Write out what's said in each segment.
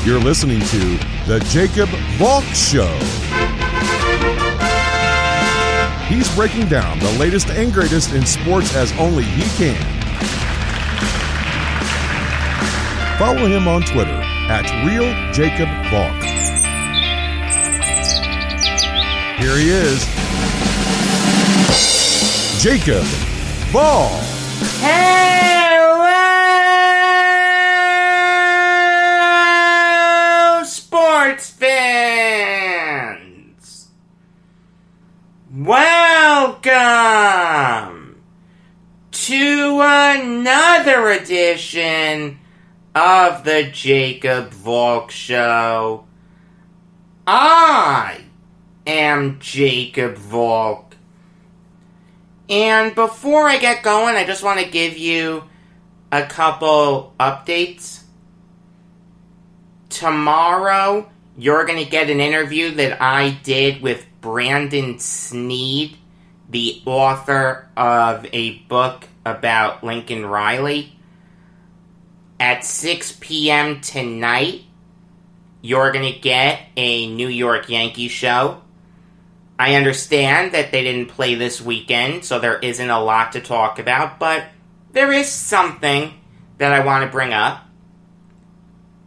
You're listening to The Jacob Valk Show. He's breaking down the latest and greatest in sports as only he can. Follow him on Twitter at RealJacobValk. Here he is, Jacob Valk. Hello, sports fans. Welcome to another edition of the Jacob Valk Show. I am Jacob Valk. And before I get going, I just want to give you a couple updates. Tomorrow, you're going to get an interview that I did with Brandon Sneed, the author of a book about Lincoln Riley. At 6 p.m. tonight, you're going to get a New York Yankees show. I understand that they didn't play this weekend, so there isn't a lot to talk about, but there is something that I want to bring up.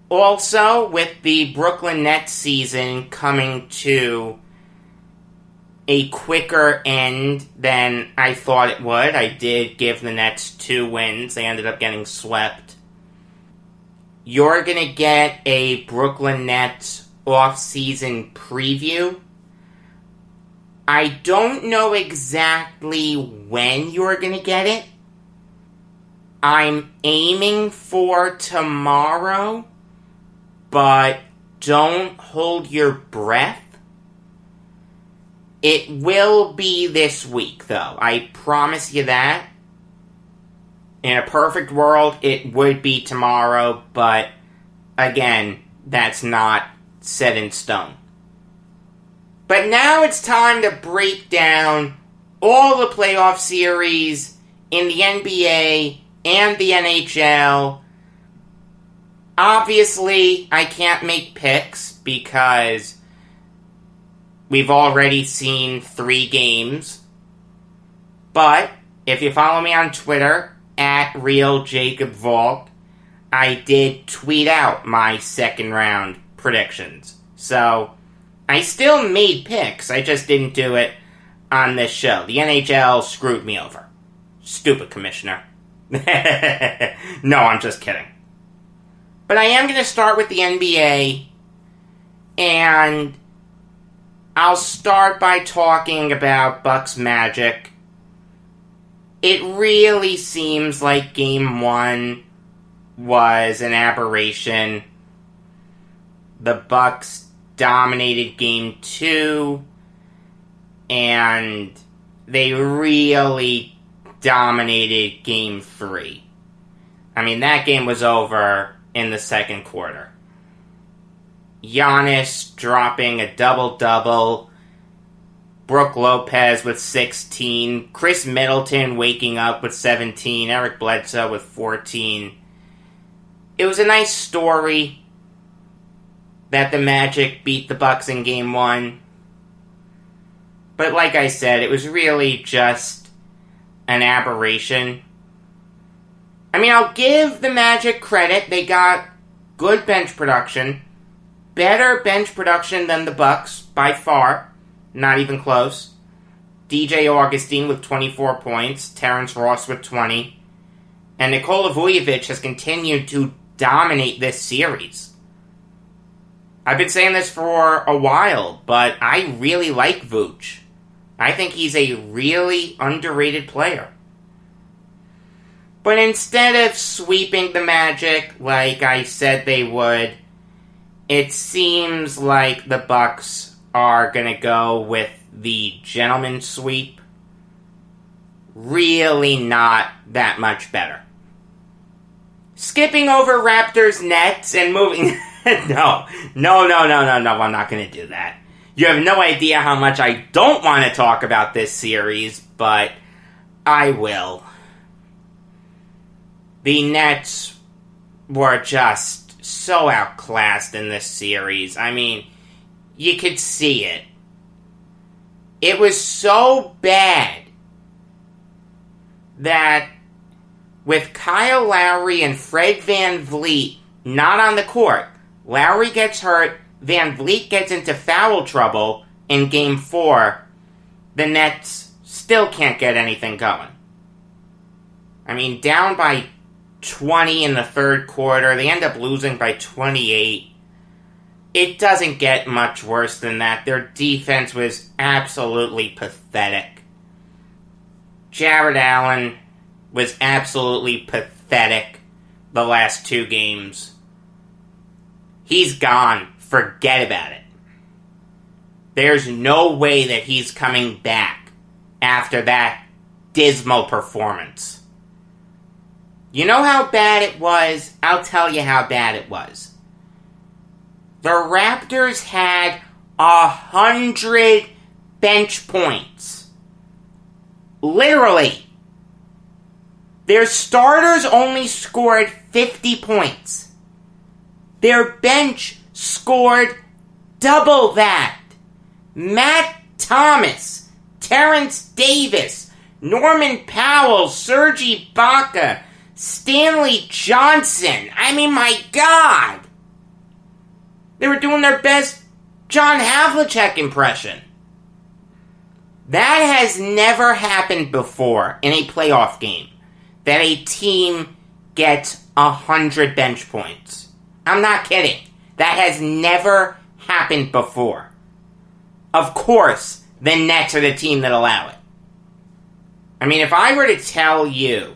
Also, with the Brooklyn Nets season coming to a quicker end than I thought it would, I did give the Nets 2 wins. They ended up getting swept. You're going to get a Brooklyn Nets off-season preview. I don't know exactly when you're going to get it. I'm aiming for tomorrow, but don't hold your breath. It will be this week, though. I promise you that. In a perfect world, it would be tomorrow, but again, that's not set in stone. But now it's time to break down all the playoff series in the NBA and the NHL. Obviously, I can't make picks because we've already seen 3 games. But if you follow me on Twitter, at RealJacobValk, I did tweet out my second round predictions. So, I still made picks, I just didn't do it on this show. The NHL screwed me over. Stupid commissioner. No, I'm just kidding. But I am going to start with the NBA, and I'll start by talking about Bucks Magic. It really seems like Game 1 was an aberration. The Bucks dominated Game 2, and they really dominated Game 3. I mean, that game was over in the second quarter. Giannis dropping a double-double, Brook Lopez with 16, Chris Middleton waking up with 17, Eric Bledsoe with 14. It was a nice story that the Magic beat the Bucks in Game 1. But like I said, it was really just an aberration. I mean, I'll give the Magic credit. They got good bench production. Better bench production than the Bucks, by far. Not even close. DJ Augustine with 24 points. Terrence Ross with 20. And Nikola Vujovic has continued to dominate this series. I've been saying this for a while, but I really like Vuj. I think he's a really underrated player. But instead of sweeping the Magic like I said they would, it seems like the Bucks are going to go with the gentleman's sweep. Really not that much better. Skipping over Raptors Nets and moving... No, I'm not going to do that. You have no idea how much I don't want to talk about this series, but I will. The Nets were just so outclassed in this series. I mean, you could see it. It was so bad that with Kyle Lowry and Fred VanVleet not on the court, Lowry gets hurt, VanVleet gets into foul trouble in Game 4, the Nets still can't get anything going. I mean, down by 20 in the third quarter, they end up losing by 28. It doesn't get much worse than that. Their defense was absolutely pathetic. Jared Allen was absolutely pathetic the last 2 games. He's gone. Forget about it. There's no way that he's coming back after that dismal performance. You know how bad it was? I'll tell you how bad it was. The Raptors had 100 bench points. Literally. Their starters only scored 50 points. Their bench scored double that. Matt Thomas, Terrence Davis, Norman Powell, Serge Ibaka, Stanley Johnson. I mean, my God. They were doing their best John Havlicek impression. That has never happened before in a playoff game, that a team gets 100 bench points. I'm not kidding. That has never happened before. Of course, the Nets are the team that allow it. I mean, if I were to tell you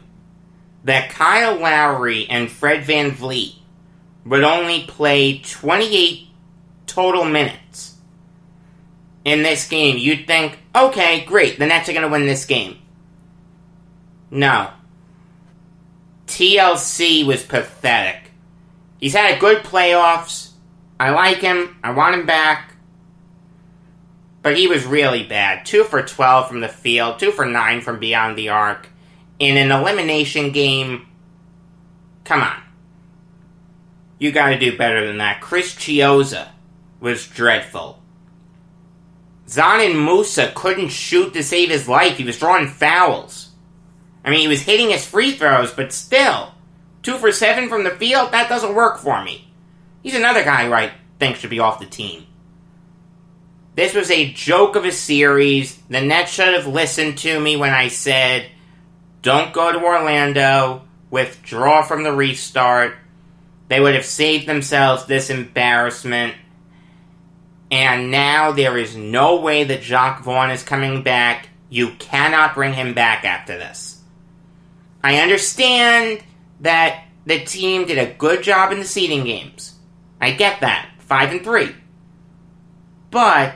that Kyle Lowry and Fred VanVleet would only play 28 total minutes in this game, you'd think, okay, great, the Nets are going to win this game. No. TLC was pathetic. He's had a good playoffs. I like him. I want him back. But he was really bad. 2 for 12 from the field. 2 for 9 from beyond the arc. In an elimination game, come on. You gotta do better than that. Chris Chiozza was dreadful. Zanin Musa couldn't shoot to save his life. He was drawing fouls. I mean, he was hitting his free throws, but still. 2 for 7 from the field? That doesn't work for me. He's another guy who I think should be off the team. This was a joke of a series. The Nets should have listened to me when I said, don't go to Orlando, withdraw from the restart. They would have saved themselves this embarrassment. And now there is no way that Jacques Vaughn is coming back. You cannot bring him back after this. I understand that the team did a good job in the seeding games. I get that. 5-3. But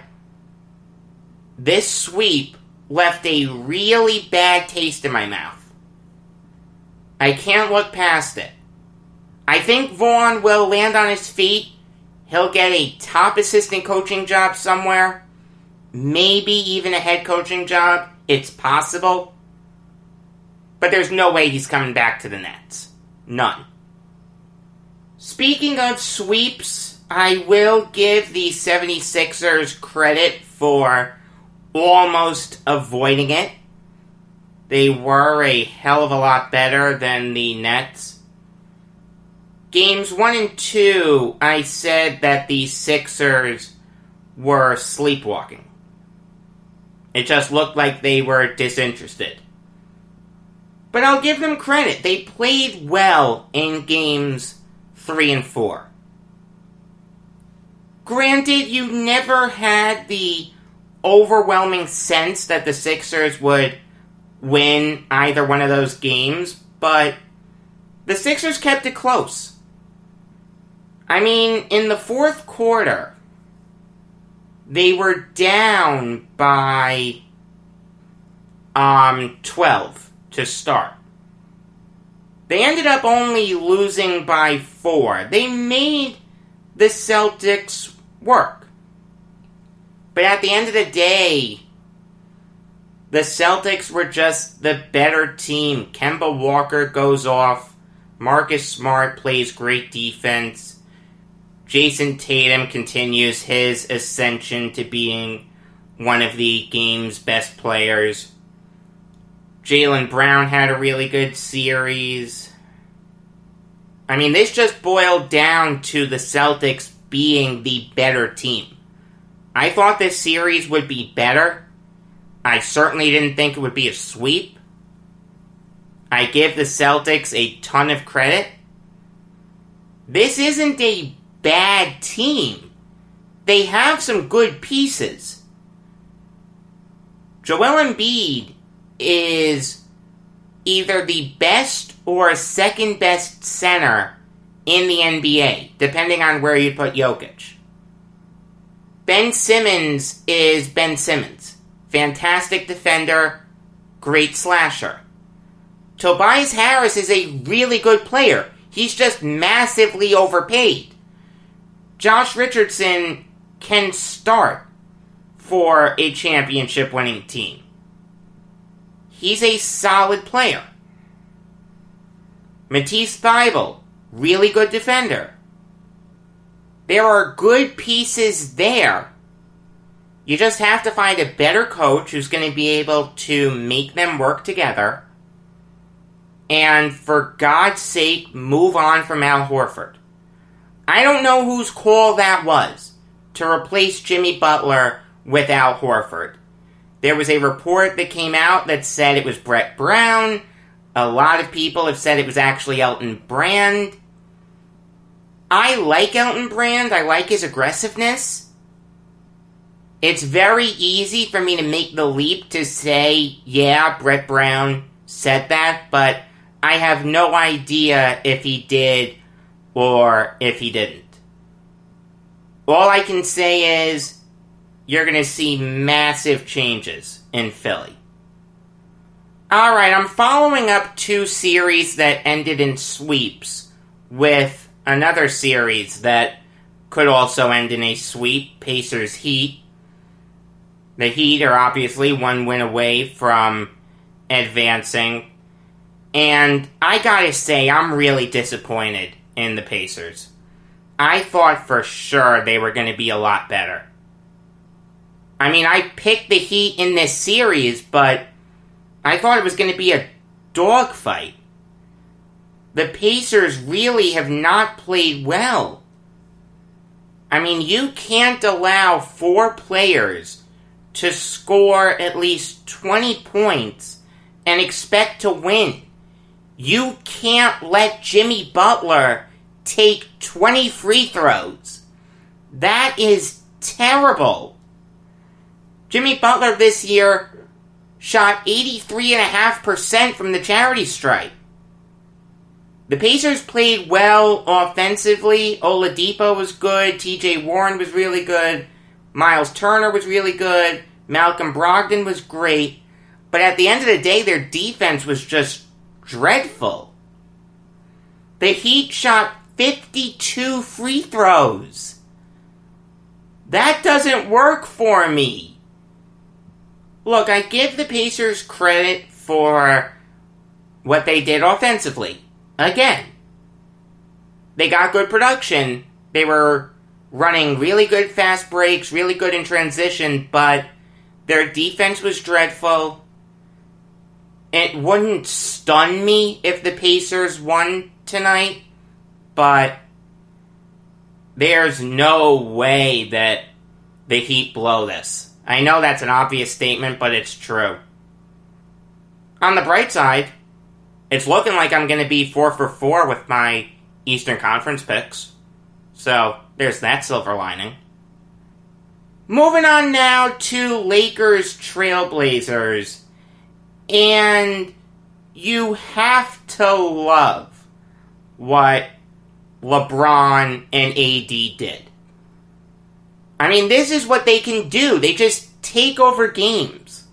this sweep left a really bad taste in my mouth. I can't look past it. I think Vaughn will land on his feet. He'll get a top assistant coaching job somewhere. Maybe even a head coaching job. It's possible. But there's no way he's coming back to the Nets. None. Speaking of sweeps, I will give the 76ers credit for almost avoiding it. They were a hell of a lot better than the Nets. Games 1 and 2, I said that the Sixers were sleepwalking. It just looked like they were disinterested. But I'll give them credit. They played well in games 3 and 4. Granted, you never had the overwhelming sense that the Sixers would win either one of those games, but the Sixers kept it close. I mean, in the fourth quarter, they were down by 12 to start. They ended up only losing by 4. They made the Celtics work. But at the end of the day, the Celtics were just the better team. Kemba Walker goes off. Marcus Smart plays great defense. Jason Tatum continues his ascension to being one of the game's best players. Jaylen Brown had a really good series. I mean, this just boiled down to the Celtics being the better team. I thought this series would be better. I certainly didn't think it would be a sweep. I give the Celtics a ton of credit. This isn't a bad team. They have some good pieces. Joel Embiid is either the best or second best center in the NBA, depending on where you put Jokic. Ben Simmons is Ben Simmons. Fantastic defender, great slasher. Tobias Harris is a really good player. He's just massively overpaid. Josh Richardson can start for a championship-winning team. He's a solid player. Matisse Thybulle, really good defender. There are good pieces there. You just have to find a better coach who's going to be able to make them work together. And for God's sake, move on from Al Horford. I don't know whose call that was to replace Jimmy Butler with Al Horford. There was a report that came out that said it was Brett Brown. A lot of people have said it was actually Elton Brand. I like Elton Brand. I like his aggressiveness. It's very easy for me to make the leap to say, yeah, Brett Brown said that, but I have no idea if he did or if he didn't. All I can say is, you're going to see massive changes in Philly. Alright, I'm following up 2 series that ended in sweeps with another series that could also end in a sweep, Pacers Heat. The Heat are obviously 1 win away from advancing. And I gotta say, I'm really disappointed in the Pacers. I thought for sure they were going to be a lot better. I mean, I picked the Heat in this series, but I thought it was going to be a dogfight. The Pacers really have not played well. I mean, you can't allow 4 players to score at least 20 points and expect to win. You can't let Jimmy Butler take 20 free throws. That is terrible. Jimmy Butler this year shot 83.5% from the charity stripe. The Pacers played well offensively. Oladipo was good. TJ Warren was really good. Miles Turner was really good. Malcolm Brogdon was great. But at the end of the day, their defense was just dreadful. The Heat shot 52 free throws. That doesn't work for me. Look, I give the Pacers credit for what they did offensively. Again, they got good production. They were running really good fast breaks, really good in transition, but their defense was dreadful. It wouldn't stun me if the Pacers won tonight, but there's no way that the Heat blow this. I know that's an obvious statement, but it's true. On the bright side, it's looking like I'm going to be 4 for 4 with my Eastern Conference picks. So, there's that silver lining. Moving on now to Lakers Trailblazers. And you have to love what LeBron and AD did. I mean, this is what they can do. They just take over games.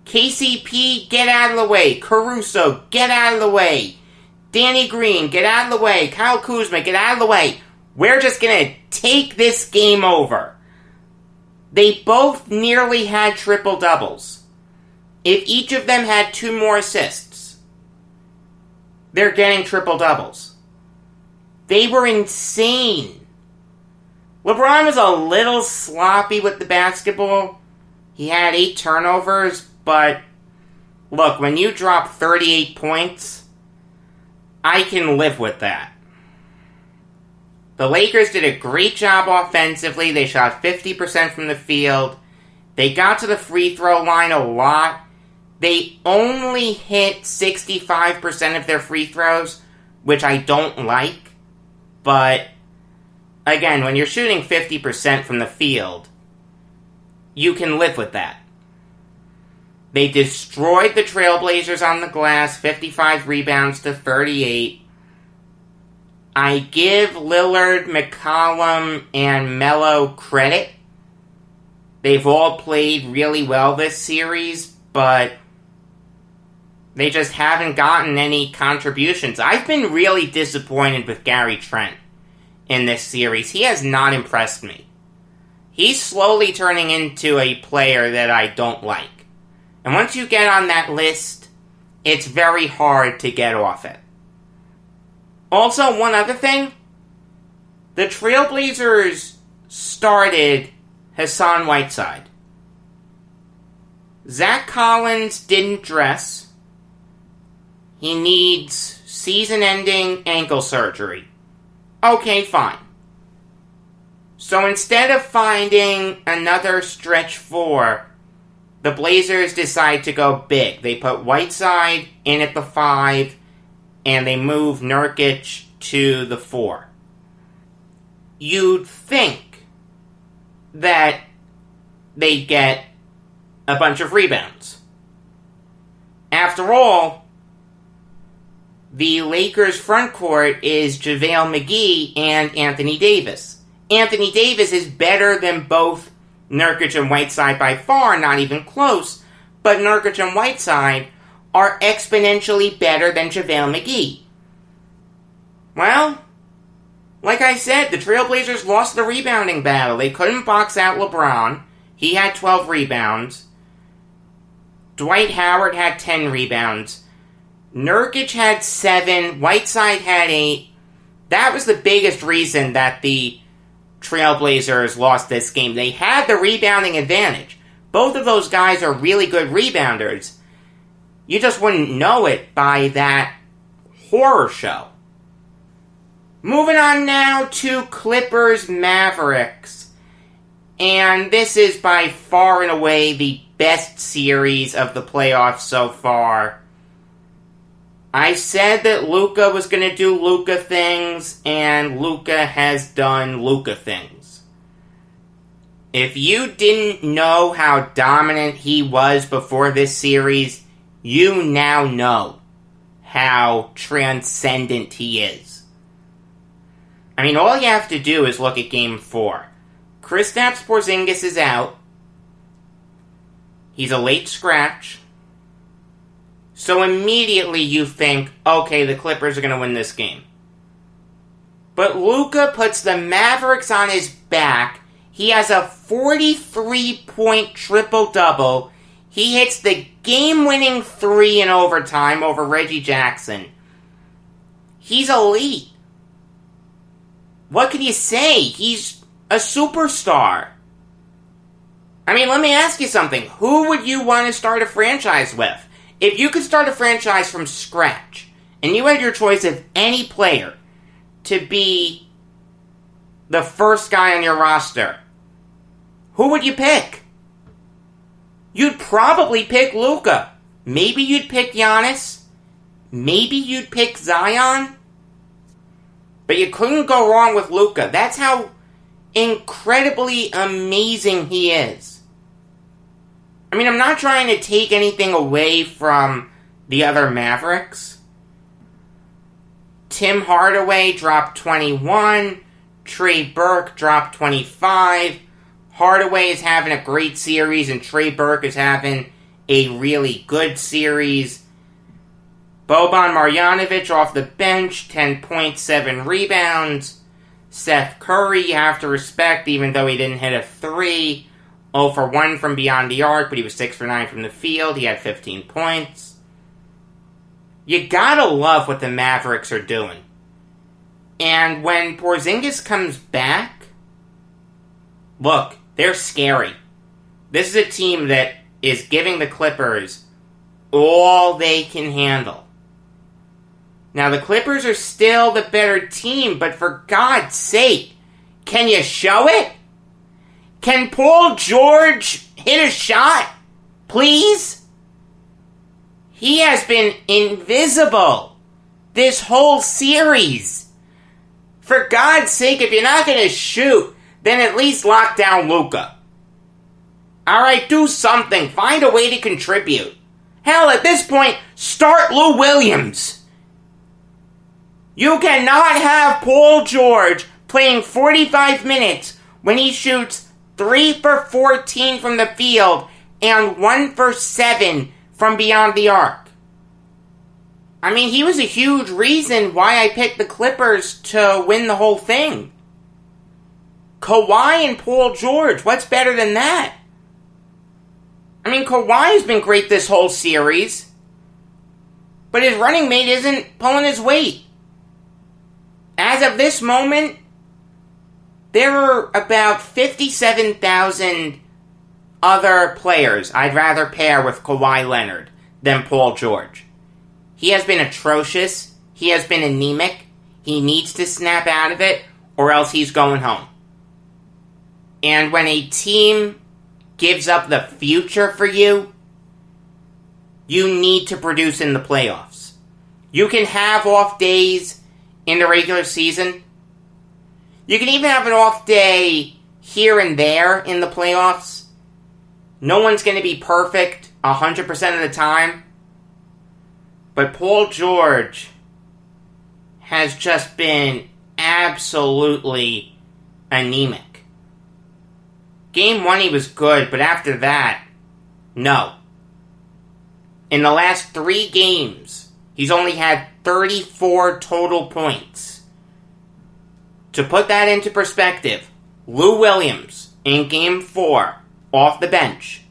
KCP, get out of the way. Caruso, get out of the way. Danny Green, get out of the way. Kyle Kuzma, get out of the way. We're just going to take this game over. They both nearly had triple-doubles. If each of them had 2 more assists, they're getting triple-doubles. They were insane. LeBron was a little sloppy with the basketball. He had 8 turnovers, but look, when you drop 38 points, I can live with that. The Lakers did a great job offensively. They shot 50% from the field. They got to the free throw line a lot. They only hit 65% of their free throws, which I don't like. But, again, when you're shooting 50% from the field, you can live with that. They destroyed the Trailblazers on the glass, 55 rebounds to 38. I give Lillard, McCollum, and Melo credit. They've all played really well this series, but they just haven't gotten any contributions. I've been really disappointed with Gary Trent in this series. He has not impressed me. He's slowly turning into a player that I don't like. And once you get on that list, it's very hard to get off it. Also, one other thing. The Trailblazers started Hassan Whiteside. Zach Collins didn't dress. He needs season-ending ankle surgery. Okay, fine. So instead of finding another stretch 4, the Blazers decide to go big. They put Whiteside in at the 5, and they move Nurkic to the 4. You'd think that they'd get a bunch of rebounds. After all, the Lakers' front court is JaVale McGee and Anthony Davis. Anthony Davis is better than both Nurkic and Whiteside by far, not even close, but Nurkic and Whiteside are exponentially better than JaVale McGee. Well, like I said, the Trailblazers lost the rebounding battle. They couldn't box out LeBron. He had 12 rebounds. Dwight Howard had 10 rebounds. Nurkic had 7. Whiteside had 8. That was the biggest reason that the Trailblazers lost this game. They had the rebounding advantage. Both of those guys are really good rebounders. You just wouldn't know it by that horror show. Moving on now to Clippers Mavericks. And this is by far and away the best series of the playoffs so far. I said that Luka was going to do Luka things, and Luka has done Luka things. If you didn't know how dominant he was before this series, you now know how transcendent he is. I mean, all you have to do is look at Game 4. Kristaps Porzingis is out. He's a late scratch. So immediately you think, okay, the Clippers are going to win this game. But Luka puts the Mavericks on his back. He has a 43-point triple-double. He hits the game-winning 3 in overtime over Reggie Jackson. He's elite. What can you say? He's a superstar. I mean, let me ask you something. Who would you want to start a franchise with? If you could start a franchise from scratch, and you had your choice of any player to be the first guy on your roster, who would you pick? You'd probably pick Luka. Maybe you'd pick Giannis. Maybe you'd pick Zion. But you couldn't go wrong with Luka. That's how incredibly amazing he is. I mean, I'm not trying to take anything away from the other Mavericks. Tim Hardaway dropped 21. Trey Burke dropped 25. Hardaway is having a great series, and Trey Burke is having a really good series. Boban Marjanovic off the bench, 10.7 rebounds. Seth Curry, you have to respect, even though he didn't hit a 3. 0 for 1 from beyond the arc, but he was 6 for 9 from the field. He had 15 points. You gotta love what the Mavericks are doing. And when Porzingis comes back, look, they're scary. This is a team that is giving the Clippers all they can handle. Now, the Clippers are still the better team, but for God's sake, can you show it? Can Paul George hit a shot? Please? He has been invisible this whole series. For God's sake, if you're not going to shoot, then at least lock down Luka. Alright, do something. Find a way to contribute. Hell, at this point, start Lou Williams. You cannot have Paul George playing 45 minutes when he shoots 3 for 14 from the field and 1 for 7 from beyond the arc. I mean, he was a huge reason why I picked the Clippers to win the whole thing. Kawhi and Paul George, what's better than that? I mean, Kawhi's been great this whole series, but his running mate isn't pulling his weight. As of this moment, there are about 57,000 other players I'd rather pair with Kawhi Leonard than Paul George. He has been atrocious. He has been anemic. He needs to snap out of it, or else he's going home. And when a team gives up the future for you, you need to produce in the playoffs. You can have off days in the regular season. You can even have an off day here and there in the playoffs. No one's going to be perfect 100% of the time. But Paul George has just been absolutely anemic. Game 1 he was good, but after that, no. In the last 3 games, he's only had 34 total points. To put that into perspective, Lou Williams, in Game 4, off the bench,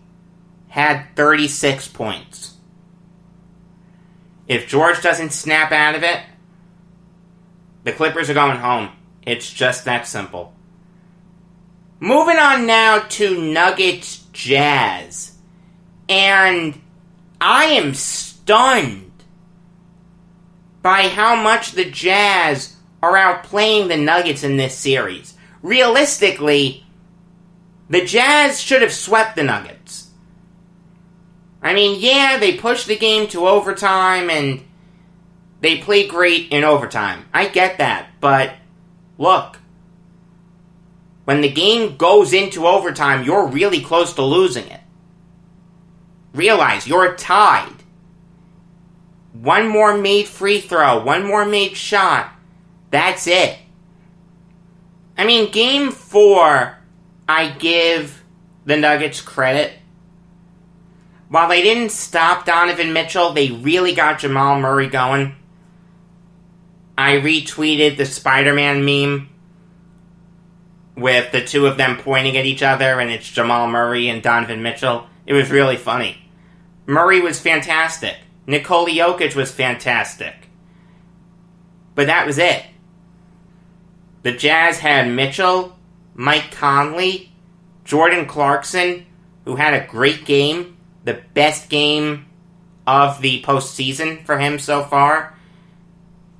had 36 points. If George doesn't snap out of it, the Clippers are going home. It's just that simple. Moving on now to Nuggets Jazz. And I am stunned by how much the Jazz are outplaying the Nuggets in this series. Realistically, the Jazz should have swept the Nuggets. I mean, yeah, they pushed the game to overtime and they played great in overtime. I get that, but look, when the game goes into overtime, you're really close to losing it. Realize you're tied. One more made free throw, one more made shot. That's it. I mean, Game 4, I give the Nuggets credit. While they didn't stop Donovan Mitchell, they really got Jamal Murray going. I retweeted the Spider-Man meme with the two of them pointing at each other, and it's Jamal Murray and Donovan Mitchell. It was really funny. Murray was fantastic. Nikola Jokic was fantastic. But that was it. The Jazz had Mitchell, Mike Conley, Jordan Clarkson, who had a great game, the best game of the postseason for him so far,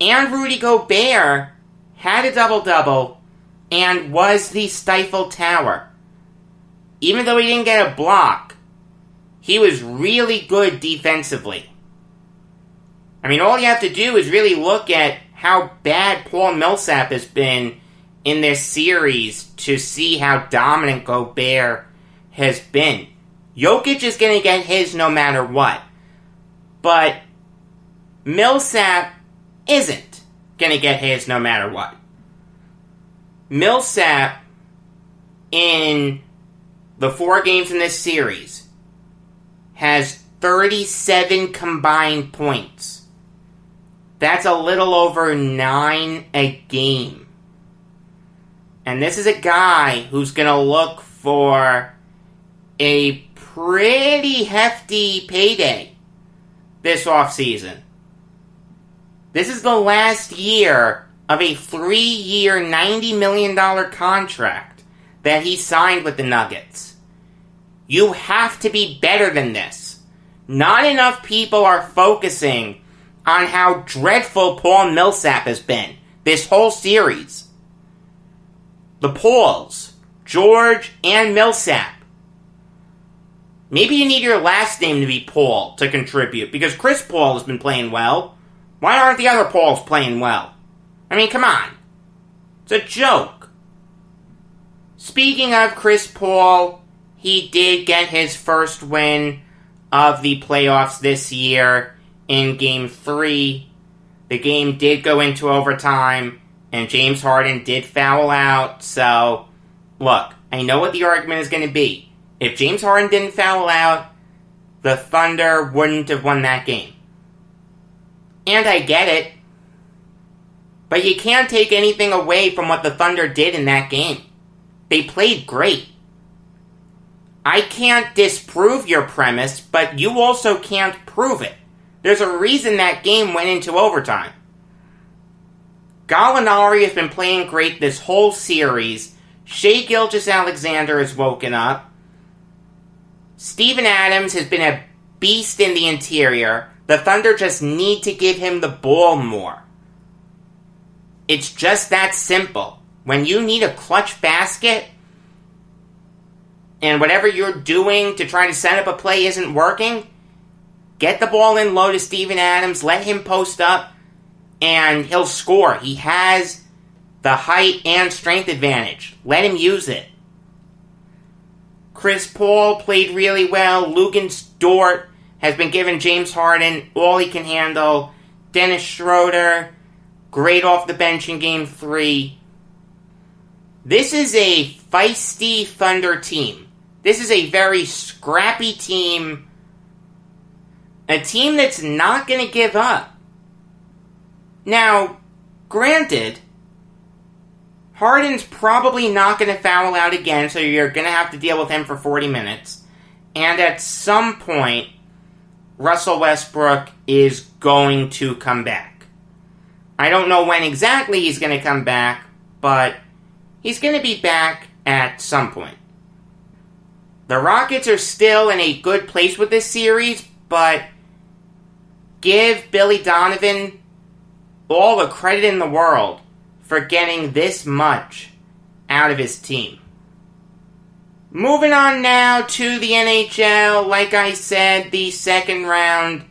and Rudy Gobert had a double-double and was the stifled tower. Even though he didn't get a block, he was really good defensively. I mean, all you have to do is really look at how bad Paul Millsap has been in this series to see how dominant Gobert has been. Jokic is going to get his no matter what. But Millsap isn't going to get his no matter what. Millsap, in the 4 games in this series, has 37 combined points. That's a little over 9 a game. And this is a guy who's going to look for a pretty hefty payday this offseason. This is the last year of a 3-year, $90 million contract that he signed with the Nuggets. You have to be better than this. Not enough people are focusing on how dreadful Paul Millsap has been this whole series. The Pauls, George and Millsap. Maybe you need your last name to be Paul to contribute, because Chris Paul has been playing well. Why aren't the other Pauls playing well? I mean, come on. It's a joke. Speaking of Chris Paul, he did get his first win of the playoffs this year in Game 3. The game did go into overtime, and James Harden did foul out. So, look, I know what the argument is going to be. If James Harden didn't foul out, the Thunder wouldn't have won that game. And I get it. But you can't take anything away from what the Thunder did in that game. They played great. I can't disprove your premise, but you also can't prove it. There's a reason that game went into overtime. Gallinari has been playing great this whole series. Shai Gilgeous-Alexander has woken up. Steven Adams has been a beast in the interior. The Thunder just need to give him the ball more. It's just that simple. When you need a clutch basket, and whatever you're doing to try to set up a play isn't working, get the ball in low to Steven Adams, let him post up, and he'll score. He has the height and strength advantage. Let him use it. Chris Paul played really well. Luguentz Dort has been giving James Harden all he can handle. Dennis Schroeder, great off the bench in Game 3. This is a feisty Thunder team. This is a very scrappy team. A team that's not going to give up. Now, granted, Harden's probably not going to foul out again, so you're going to have to deal with him for 40 minutes. And at some point, Russell Westbrook is going to come back. I don't know when exactly he's going to come back, but he's going to be back at some point. The Rockets are still in a good place with this series, but give Billy Donovan all the credit in the world for getting this much out of his team. Moving on now to the NHL. Like I said, the second round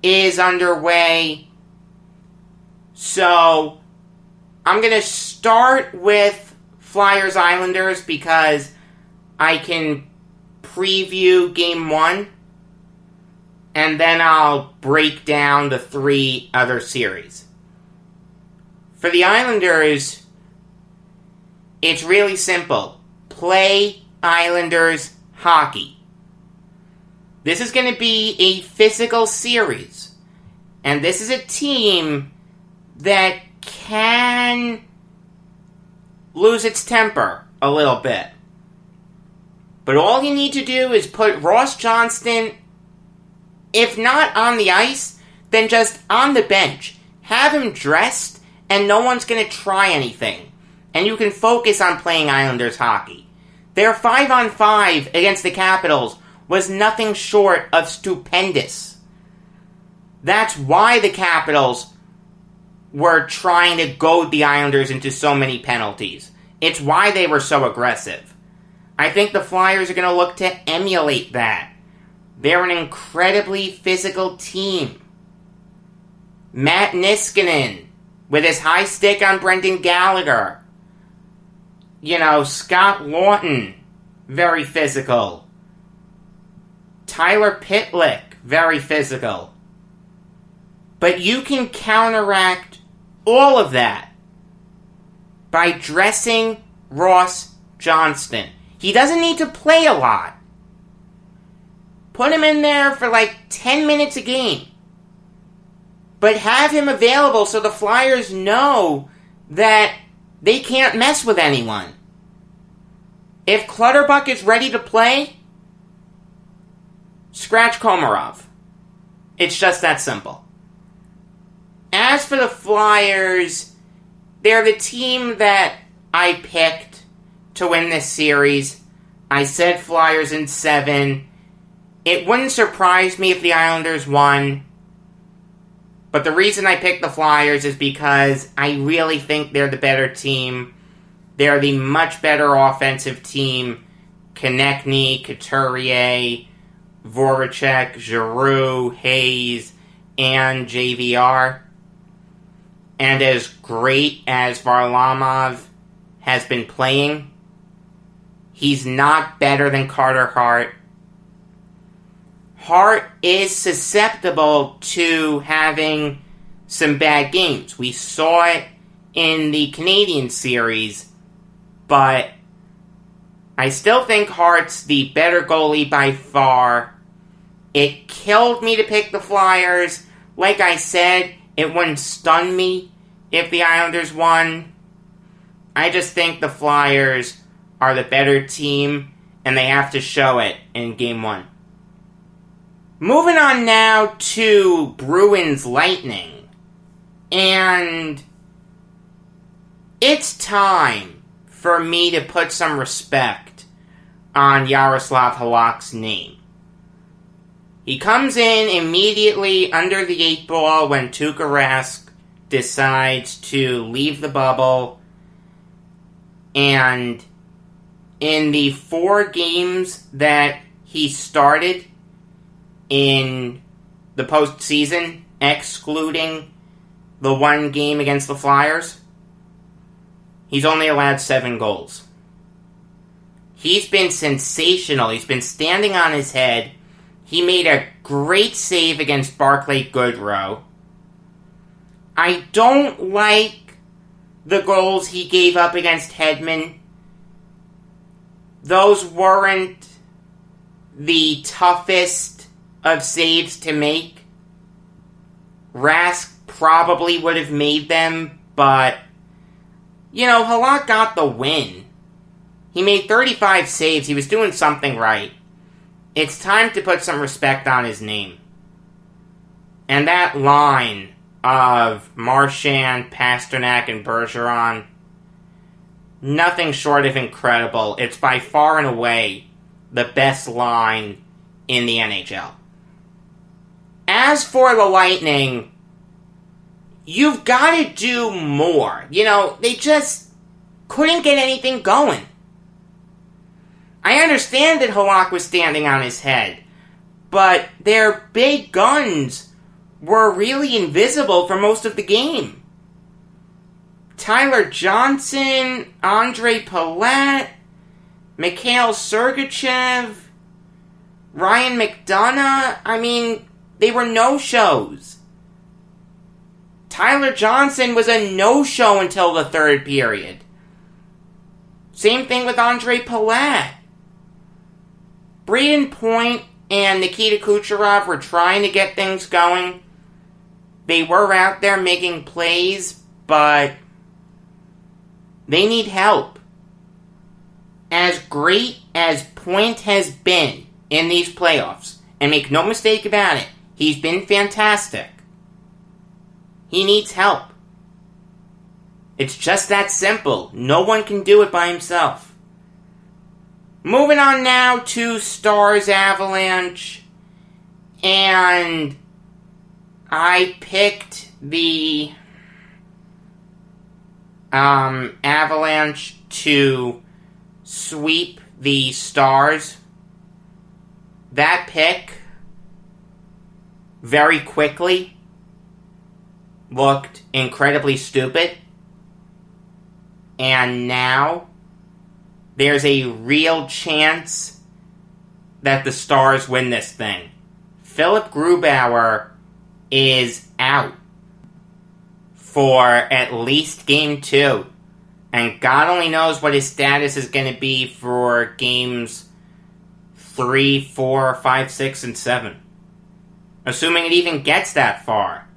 is underway. So, I'm going to start with Flyers Islanders because I can preview Game 1. And then I'll break down the 3 other series. For the Islanders, it's really simple. Play Islanders hockey. This is going to be a physical series. And this is a team that can lose its temper a little bit. But all you need to do is put Ross Johnston, if not on the ice, then just on the bench. Have him dressed, and no one's going to try anything. And you can focus on playing Islanders hockey. Their 5-on-5 against the Capitals was nothing short of stupendous. That's why the Capitals were trying to goad the Islanders into so many penalties. It's why they were so aggressive. I think the Flyers are going to look to emulate that. They're an incredibly physical team. Matt Niskanen, with his high stick on Brendan Gallagher. Scott Lawton, very physical. Tyler Pitlick, very physical. But you can counteract all of that by dressing Ross Johnston. He doesn't need to play a lot. Put him in there for 10 minutes a game. But have him available so the Flyers know that they can't mess with anyone. If Clutterbuck is ready to play, scratch Komarov. It's just that simple. As for the Flyers, they're the team that I picked to win this series. I said Flyers in 7. It wouldn't surprise me if the Islanders won. But the reason I picked the Flyers is because I really think they're the better team. They're the much better offensive team. Konechny, Couturier, Voracek, Giroux, Hayes, and JVR. And as great as Varlamov has been playing, he's not better than Carter Hart. Hart is susceptible to having some bad games. We saw it in the Canadian series, but I still think Hart's the better goalie by far. It killed me to pick the Flyers. Like I said, it wouldn't stun me if the Islanders won. I just think the Flyers are the better team, and they have to show it in Game 1. Moving on now to Bruins Lightning. And it's time for me to put some respect on Yaroslav Halak's name. He comes in immediately under the 8 ball when Tuukka Rask decides to leave the bubble. And in the 4 games that he started in the postseason, excluding the 1 game against the Flyers, he's only allowed 7 goals. He's been sensational. He's been standing on his head. He made a great save against Barclay Goodrow. I don't like the goals he gave up against Hedman. Those weren't the toughest of saves to make. Rask probably would have made them, but, Halak got the win. He made 35 saves. He was doing something right. It's time to put some respect on his name. And that line of Marchand, Pasternak, and Bergeron, nothing short of incredible. It's by far and away the best line in the NHL. As for the Lightning, you've got to do more. They just couldn't get anything going. I understand that Halak was standing on his head, but their big guns were really invisible for most of the game. Tyler Johnson, Andre Palat, Mikhail Sergachev, Ryan McDonough, they were no-shows. Tyler Johnson was a no-show until the 3rd period. Same thing with Andre Palat. Braden Point and Nikita Kucherov were trying to get things going. They were out there making plays, but they need help. As great as Point has been in these playoffs, and make no mistake about it, he's been fantastic. He needs help. It's just that simple. No one can do it by himself. Moving on now to Stars Avalanche. And I picked the Avalanche to sweep the Stars. That pick very quickly looked incredibly stupid. And now there's a real chance that the Stars win this thing. Philip Grubauer is out for at least Game 2. And God only knows what his status is going to be for Games 3, 4, 5, 6, and 7. Assuming it even gets that far.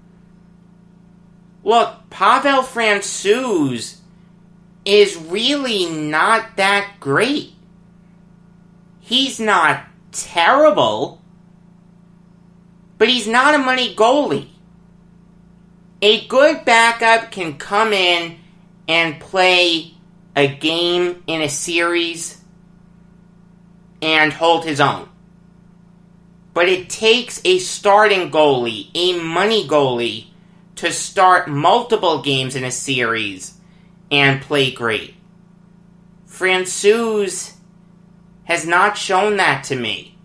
Look, Pavel Francouz is really not that great. He's not terrible, but he's not a money goalie. A good backup can come in and play a game in a series and hold his own. But it takes a starting goalie, a money goalie, to start multiple games in a series and play great. Francouz has not shown that to me.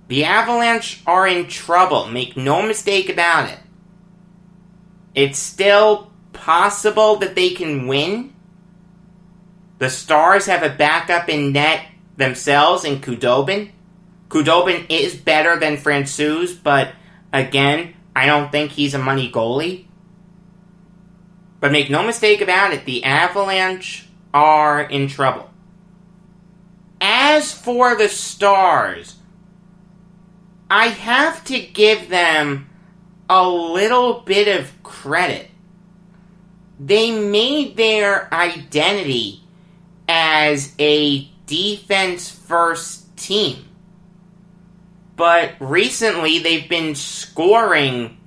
The Avalanche are in trouble, make no mistake about it. It's still possible that they can win. The Stars have a backup in net themselves in Khudobin. Khudobin is better than Francouz, but again, I don't think he's a money goalie. But make no mistake about it, the Avalanche are in trouble. As for the Stars, I have to give them a little bit of credit. They made their identity as a defense-first team. But recently, they've been scoring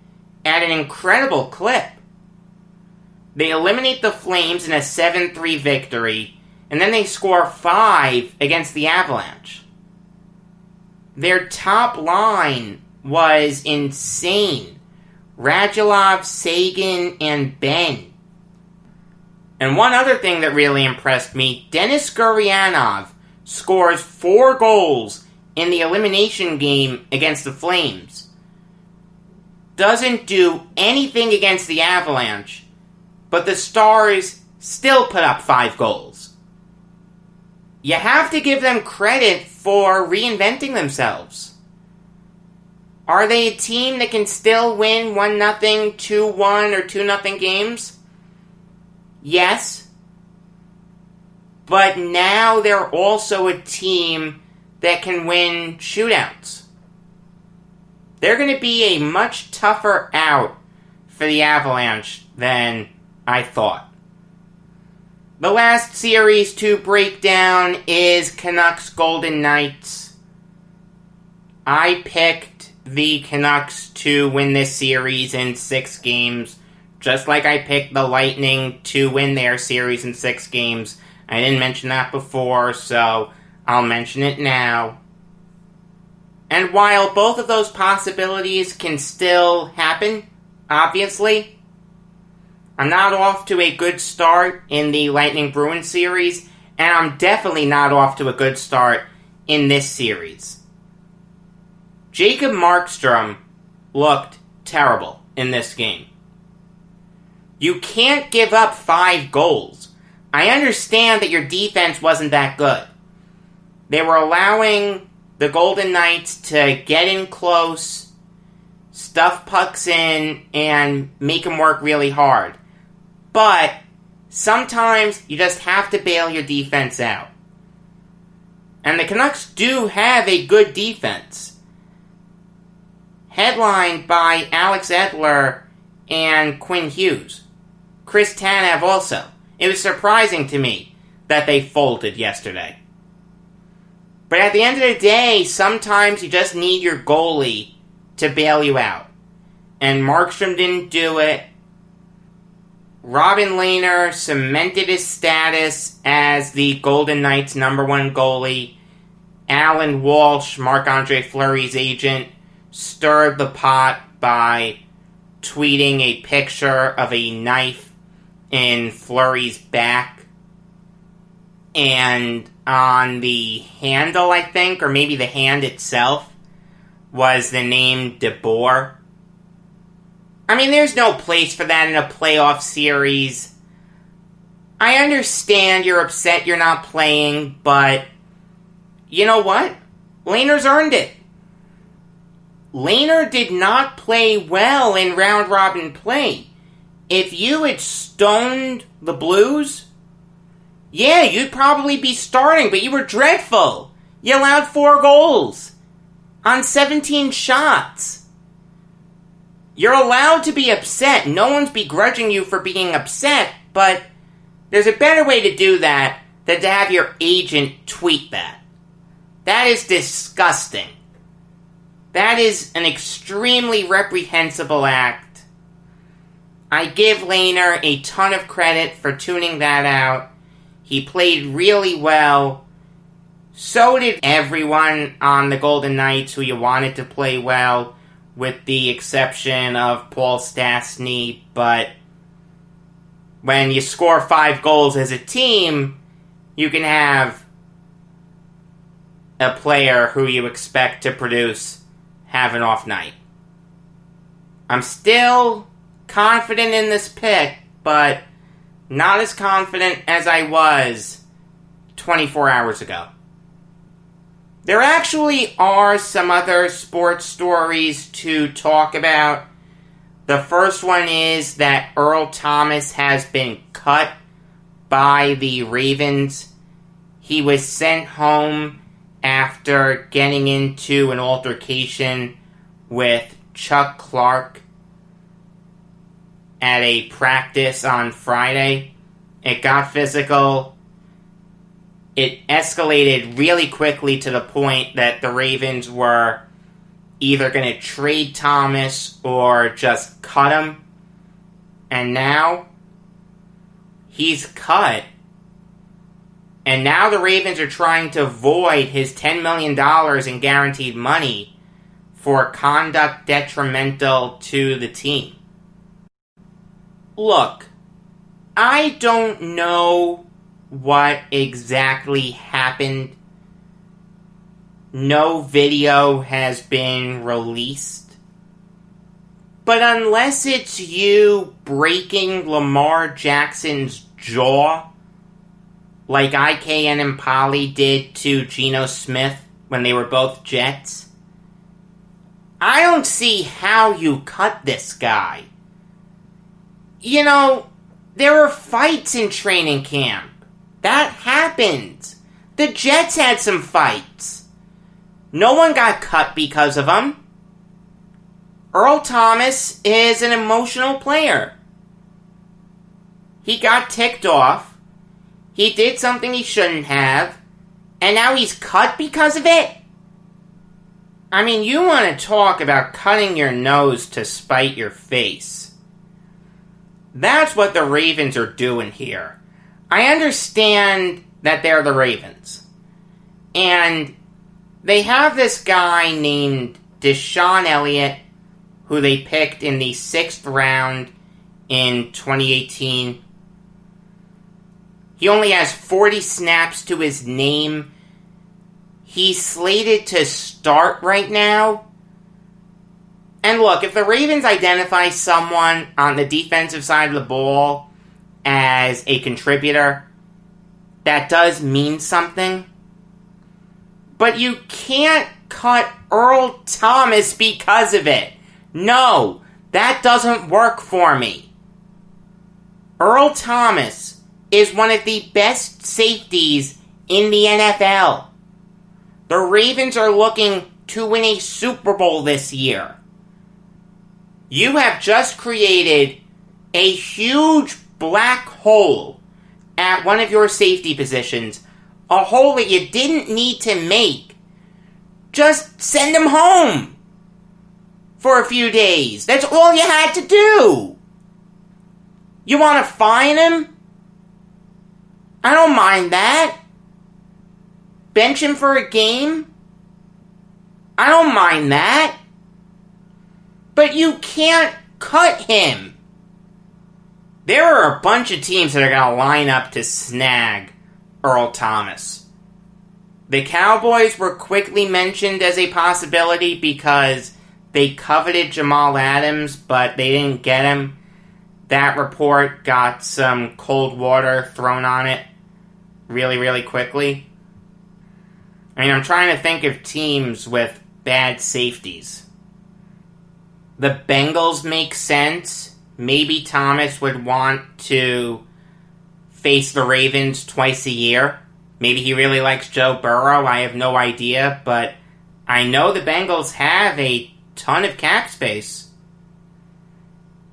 at an incredible clip. They eliminate the Flames in a 7-3 victory, and then they score 5 against the Avalanche. Their top line was insane. Radulov, Sagan, and Ben. And one other thing that really impressed me, Denis Gurianov scores 4 goals in the elimination game against the Flames. Doesn't do anything against the Avalanche, but the Stars still put up 5 goals. You have to give them credit for reinventing themselves. Are they a team that can still win 1-0, 2-1, or 2-0 games? Yes. But now they're also a team that can win shootouts. They're going to be a much tougher out for the Avalanche than I thought. The last series to break down is Canucks Golden Knights. I picked the Canucks to win this series in 6 games, just like I picked the Lightning to win their series in 6 games. I didn't mention that before, so I'll mention it now. And while both of those possibilities can still happen, obviously, I'm not off to a good start in the Lightning Bruins series, and I'm definitely not off to a good start in this series. Jacob Markstrom looked terrible in this game. You can't give up 5 goals. I understand that your defense wasn't that good. They were allowing the Golden Knights to get in close, stuff pucks in, and make them work really hard. But sometimes you just have to bail your defense out. And the Canucks do have a good defense, headlined by Alex Edler and Quinn Hughes. Chris Tanev also. It was surprising to me that they folded yesterday. But at the end of the day, sometimes you just need your goalie to bail you out. And Markstrom didn't do it. Robin Lehner cemented his status as the Golden Knights' #1 goalie. Alan Walsh, Marc-Andre Fleury's agent, stirred the pot by tweeting a picture of a knife in Fleury's back. And on the handle, I think, or maybe the hand itself, was the name DeBoer. I mean, there's no place for that in a playoff series. I understand you're upset you're not playing, but you know what? Lehner's earned it. Lehner did not play well in round-robin play. If you had stoned the Blues, yeah, you'd probably be starting, but you were dreadful. You allowed 4 goals on 17 shots. You're allowed to be upset. No one's begrudging you for being upset, but there's a better way to do that than to have your agent tweet that. That is disgusting. That is an extremely reprehensible act. I give Lehner a ton of credit for tuning that out. He played really well. So did everyone on the Golden Knights who you wanted to play well, with the exception of Paul Stastny. But when you score 5 goals as a team, you can have a player who you expect to produce have an off night. I'm still confident in this pick, but not as confident as I was 24 hours ago. There actually are some other sports stories to talk about. The first one is that Earl Thomas has been cut by the Ravens. He was sent home after getting into an altercation with Chuck Clark at a practice on Friday. It got physical. It escalated really quickly to the point that the Ravens were either going to trade Thomas or just cut him. And now he's cut. And now the Ravens are trying to void his $10 million in guaranteed money for conduct detrimental to the team. Look, I don't know what exactly happened. No video has been released. But unless it's you breaking Lamar Jackson's jaw, like IKN and Polly did to Geno Smith when they were both Jets, I don't see how you cut this guy. You know, there were fights in training camp. That happens. The Jets had some fights. No one got cut because of them. Earl Thomas is an emotional player. He got ticked off. He did something he shouldn't have. And now he's cut because of it? I mean, you want to talk about cutting your nose to spite your face. That's what the Ravens are doing here. I understand that they're the Ravens. And they have this guy named Deshaun Elliott, who they picked in the 6th round in 2018. He only has 40 snaps to his name. He's slated to start right now. And look, if the Ravens identify someone on the defensive side of the ball as a contributor, that does mean something. But you can't cut Earl Thomas because of it. No, that doesn't work for me. Earl Thomas is one of the best safeties in the NFL. The Ravens are looking to win a Super Bowl this year. You have just created a huge black hole at one of your safety positions. A hole that you didn't need to make. Just send him home for a few days. That's all you had to do. You want to fine him? I don't mind that. Bench him for a game? I don't mind that. But you can't cut him. There are a bunch of teams that are going to line up to snag Earl Thomas. The Cowboys were quickly mentioned as a possibility because they coveted Jamal Adams, but they didn't get him. That report got some cold water thrown on it really, really quickly. I mean, I'm trying to think of teams with bad safeties. The Bengals make sense. Maybe Thomas would want to face the Ravens twice a year. Maybe he really likes Joe Burrow. I have no idea. But I know the Bengals have a ton of cap space.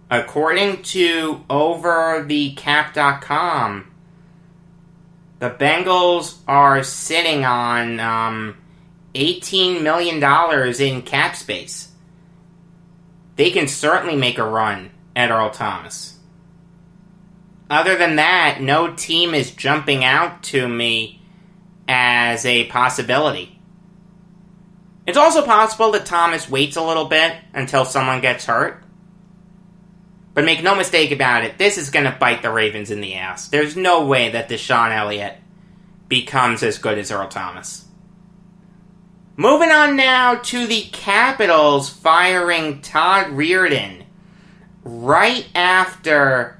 According to overthecap.com, the Bengals are sitting on $18 million in cap space. They can certainly make a run at Earl Thomas. Other than that, no team is jumping out to me as a possibility. It's also possible that Thomas waits a little bit until someone gets hurt. But make no mistake about it, this is going to bite the Ravens in the ass. There's no way that Deshaun Elliott becomes as good as Earl Thomas. Moving on now to the Capitals firing Todd Reirden right after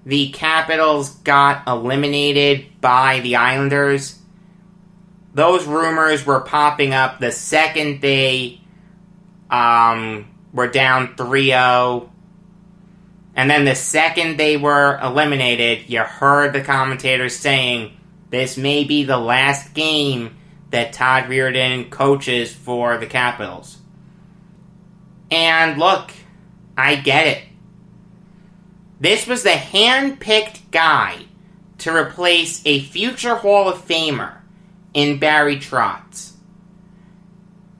the Capitals got eliminated by the Islanders. Those rumors were popping up the second they were down 3-0. And then the second they were eliminated, you heard the commentators saying, this may be the last game that Todd Reirden coaches for the Capitals. And look, I get it. This was the hand-picked guy to replace a future Hall of Famer in Barry Trotz.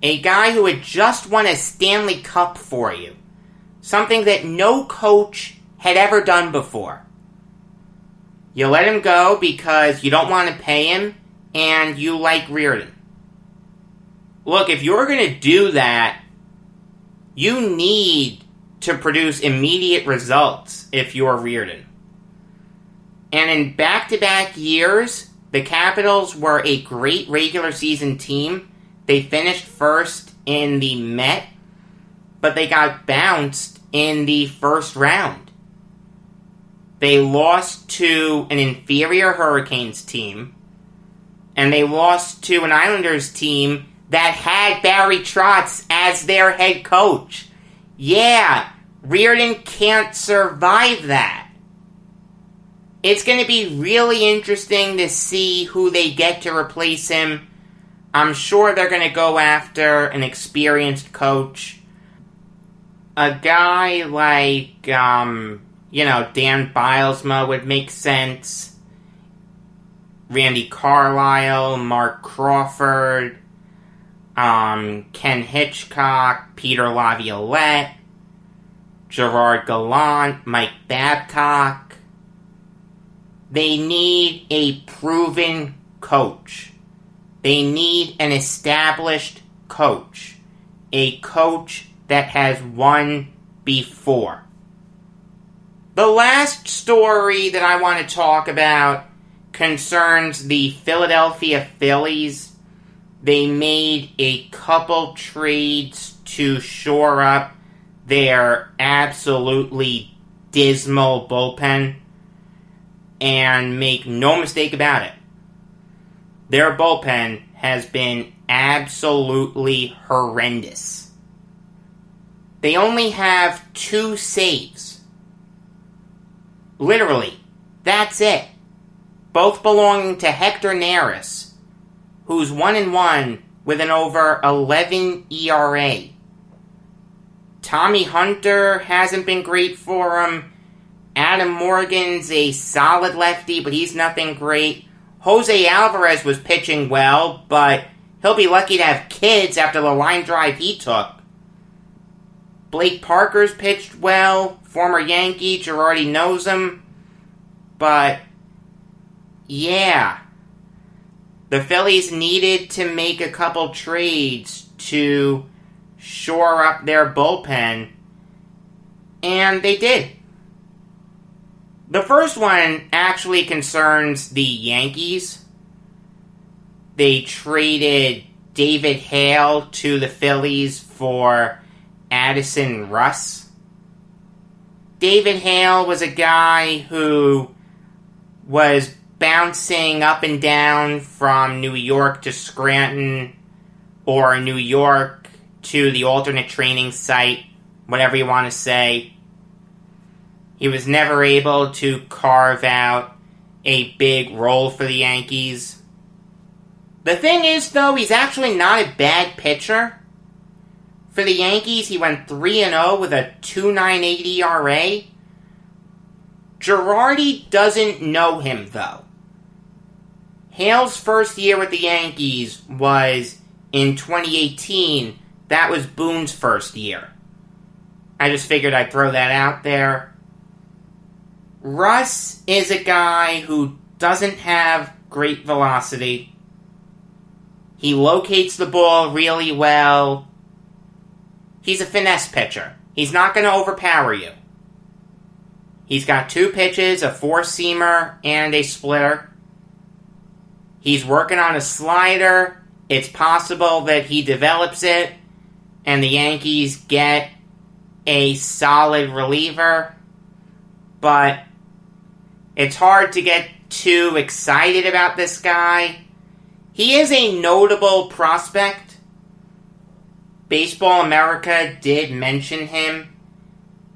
A guy who had just won a Stanley Cup for you. Something that no coach had ever done before. You let him go because you don't want to pay him and you like Reirden. Look, if you're going to do that, you need to produce immediate results if you're Reirden. And in back-to-back years, the Capitals were a great regular season team. They finished first in the Met, but they got bounced in the first round. They lost to an inferior Hurricanes team, and they lost to an Islanders team that had Barry Trotz as their head coach. Yeah, Reirden can't survive that. It's going to be really interesting to see who they get to replace him. I'm sure they're going to go after an experienced coach. A guy like, Dan Bylsma would make sense. Randy Carlyle, Mark Crawford, Ken Hitchcock, Peter Laviolette, Gerard Gallant, Mike Babcock. They need a proven coach. They need an established coach. A coach that has won before. The last story that I want to talk about concerns the Philadelphia Phillies. They made a couple trades to shore up their absolutely dismal bullpen. And make no mistake about it, their bullpen has been absolutely horrendous. They only have 2 saves. Literally, that's it. Both belonging to Hector Neris, who's 1-1 with an over 11 ERA. Tommy Hunter hasn't been great for him. Adam Morgan's a solid lefty, but he's nothing great. Jose Alvarez was pitching well, but he'll be lucky to have kids after the line drive he took. Blake Parker's pitched well. Former Yankee, Girardi knows him. But, yeah. The Phillies needed to make a couple trades to shore up their bullpen, and they did. The first one actually concerns the Yankees. They traded David Hale to the Phillies for Addison Russ. David Hale was a guy who was bouncing up and down from New York to Scranton, or New York to the alternate training site, whatever you want to say. He was never able to carve out a big role for the Yankees. The thing is, though, he's actually not a bad pitcher. For the Yankees, he went 3-0 with a 2.98 ERA. Girardi doesn't know him, though. Hale's first year with the Yankees was in 2018. That was Boone's first year. I just figured I'd throw that out there. Russ is a guy who doesn't have great velocity. He locates the ball really well. He's a finesse pitcher. He's not going to overpower you. He's got 2 pitches, a 4-seamer and a splitter. He's working on a slider. It's possible that he develops it and the Yankees get a solid reliever. But it's hard to get too excited about this guy. He is a notable prospect. Baseball America did mention him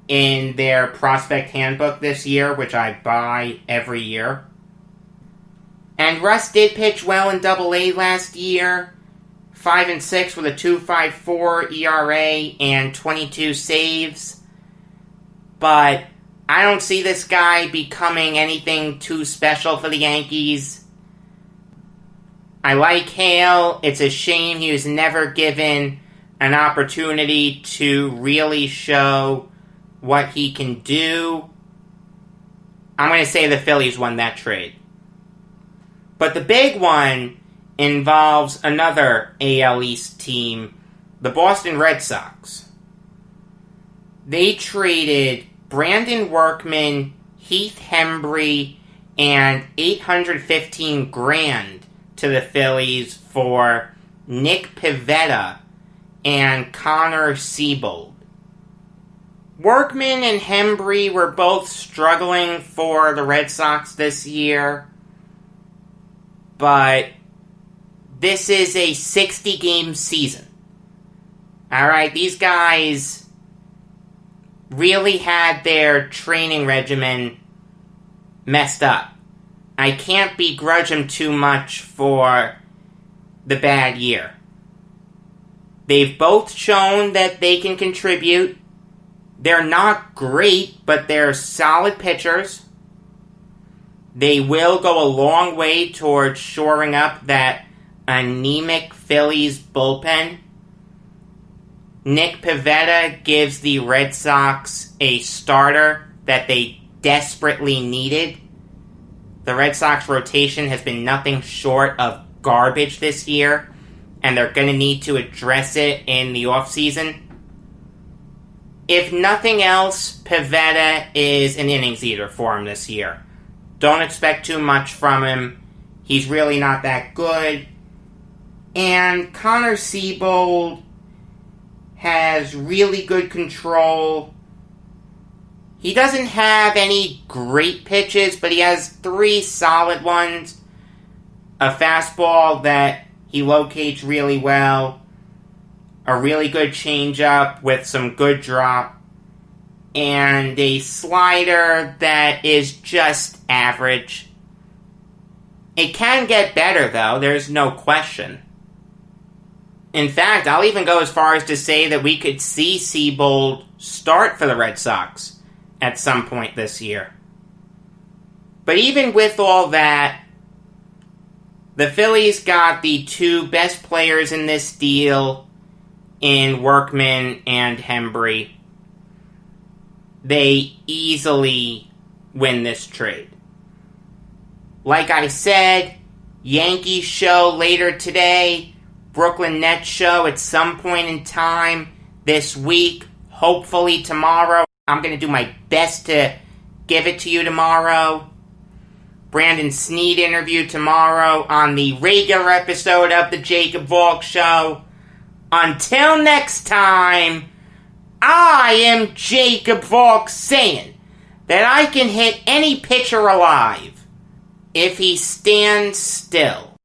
in their prospect handbook this year, which I buy every year. And Russ did pitch well in Double-A last year. 5-6 with a 2.54 ERA and 22 saves. But I don't see this guy becoming anything too special for the Yankees. I like Hale. It's a shame he was never given an opportunity to really show what he can do. I'm going to say the Phillies won that trade. But the big one involves another AL East team, the Boston Red Sox. They traded Brandon Workman, Heath Hembree, and $815,000 to the Phillies for Nick Pivetta and Connor Siebold. Workman and Hembree were both struggling for the Red Sox this year, but this is a 60-game season. Alright, these guys really had their training regimen messed up. I can't begrudge them too much for the bad year. They've both shown that they can contribute. They're not great, but they're solid pitchers. They will go a long way towards shoring up that anemic Phillies bullpen. Nick Pivetta gives the Red Sox a starter that they desperately needed. The Red Sox rotation has been nothing short of garbage this year, and they're going to need to address it in the offseason. If nothing else, Pivetta is an innings eater for him this year. Don't expect too much from him. He's really not that good. And Connor Siebold has really good control. He doesn't have any great pitches, but he has 3 solid ones. A fastball that he locates really well. A really good changeup with some good drop. And a slider that is just average. It can get better, though. There's no question. In fact, I'll even go as far as to say that we could see Siebold start for the Red Sox at some point this year. But even with all that, the Phillies got the 2 best players in this deal in Workman and Hembree. They easily win this trade. Like I said, Yankees show later today, Brooklyn Nets show at some point in time this week, hopefully tomorrow. I'm going to do my best to give it to you tomorrow. Brandon Sneed interview tomorrow on the regular episode of the Jacob Valk Show. Until next time, I am Jacob Valk saying that I can hit any pitcher alive if he stands still.